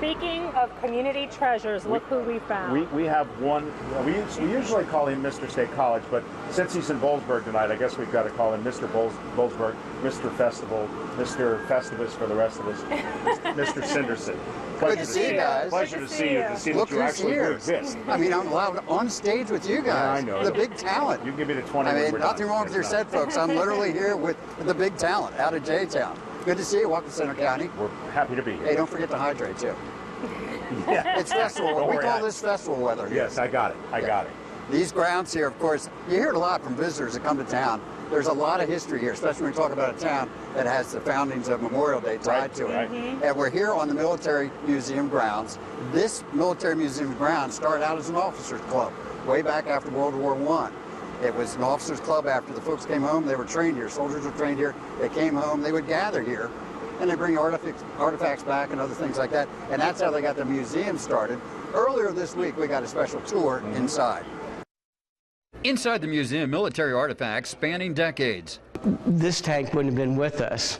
Speaking of community treasures, look who we found. We have one. We usually call him Mr. State College, but since he's in Boalsburg tonight, I guess we've got to call him Mr. Boalsburg, Mr. Festival, Mr. Festivus for the rest of us, Mr. Cinderson. Good to see you guys. Pleasure to see you. To see that you actually do exist. I mean, I'm allowed on stage with you guys. Yeah, I know. The big talent. You can give me the 20. I mean, nothing wrong with your set, folks. I'm literally here with the big talent out of J-Town. Good to see you. Welcome to Center County. We're happy to be here. Hey, don't forget to hydrate, too. Yeah. It's festival. We call this festival weather here. Yes, I got it. I got it. These grounds here, of course, you hear it a lot from visitors that come to town. There's a lot of history here, especially when we talk about a town that has the foundings of Memorial Day tied to it. Right. And we're here on the Military Museum grounds. This Military Museum grounds started out as an officers club way back after World War I. It was an officers club after the folks came home. They were trained here. Soldiers were trained here. They came home. They would gather here, and they bring artifacts back and other things like that. And that's how they got the museum started. Earlier this week, we got a special tour inside. Inside the museum, military artifacts spanning decades. This tank wouldn't have been with us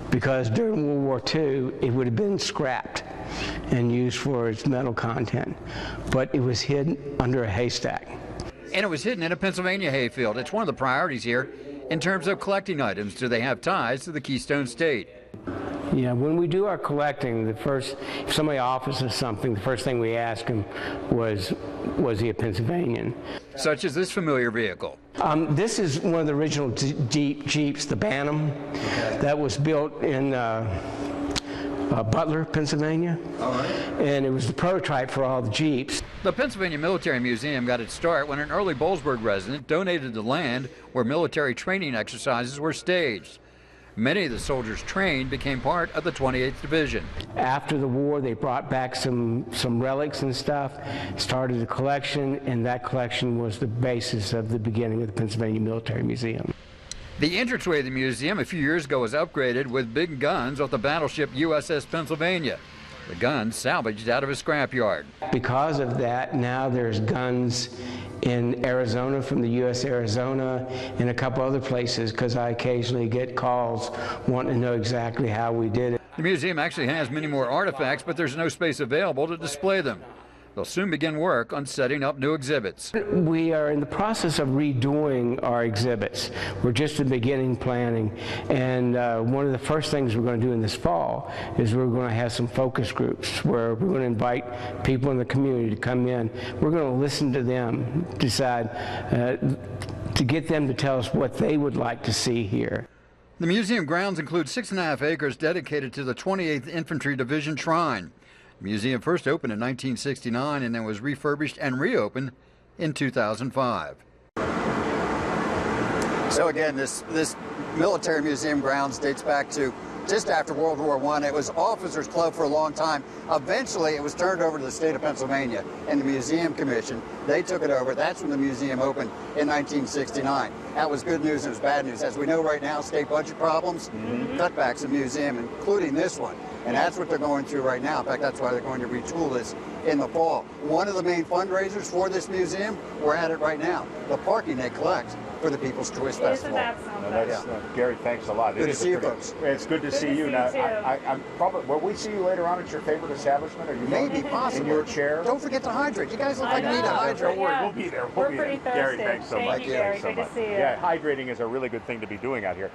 because during World War II, it would have been scrapped and used for its metal content. But it was hidden under a haystack. And it was hidden in a Pennsylvania hayfield. It's one of the priorities here in terms of collecting items. Do they have ties to the Keystone State? Yeah, when we do our collecting, if somebody offers us something, the first thing we ask them was he a Pennsylvanian? Such as this familiar vehicle. This is one of the original Jeeps, the Bantam, that was built in Butler, Pennsylvania. All right. And it was the prototype for all the Jeeps. The Pennsylvania Military Museum got its start when an early Boalsburg resident donated the land where military training exercises were staged. Many of the soldiers trained became part of the 28th Division. After the war, they brought back some relics and stuff, started a collection, and that collection was the basis of the beginning of the Pennsylvania Military Museum. The entranceway of the museum a few years ago was upgraded with big guns off the battleship USS Pennsylvania. The guns salvaged out of a scrapyard. Because of that, now there's guns in Arizona from the U.S. Arizona and a couple other places because I occasionally get calls wanting to know exactly how we did it. The museum actually has many more artifacts, but there's no space available to display them. They'll soon begin work on setting up new exhibits. We are in the process of redoing our exhibits. We're just in beginning planning, and one of the first things we're going to do in this fall is we're going to have some focus groups where we're going to invite people in the community to come in. We're going to listen to them, decide to get them to tell us what they would like to see here. The museum grounds include 6.5 acres dedicated to the 28th Infantry Division Shrine. The museum first opened in 1969 and then was refurbished and reopened in 2005. So again, this military museum grounds dates back to just after World War I. It was Officers Club for a long time. Eventually, it was turned over to the state of Pennsylvania and the Museum Commission. They took it over. That's when the museum opened in 1969. That was good news and it was bad news. As we know right now, state budget problems, cutbacks in the museum, including this one. And that's what they're going through right now. In fact, that's why they're going to retool this in the fall. One of the main fundraisers for this museum, we're at it right now, the parking they collect for the People's Choice Festival. Gary, thanks a lot. Good to see you folks. It's good to see you. Now, I'm probably, will we see you later on at your favorite establishment? Are you maybe possibly. In your chair? Don't forget to hydrate. You guys look like you need to hydrate. Don't worry, we'll be there. We're pretty thirsty. Gary, thanks so much. Thank you, Gary. Good to see you. Yeah, hydrating is a really good thing to be doing out here.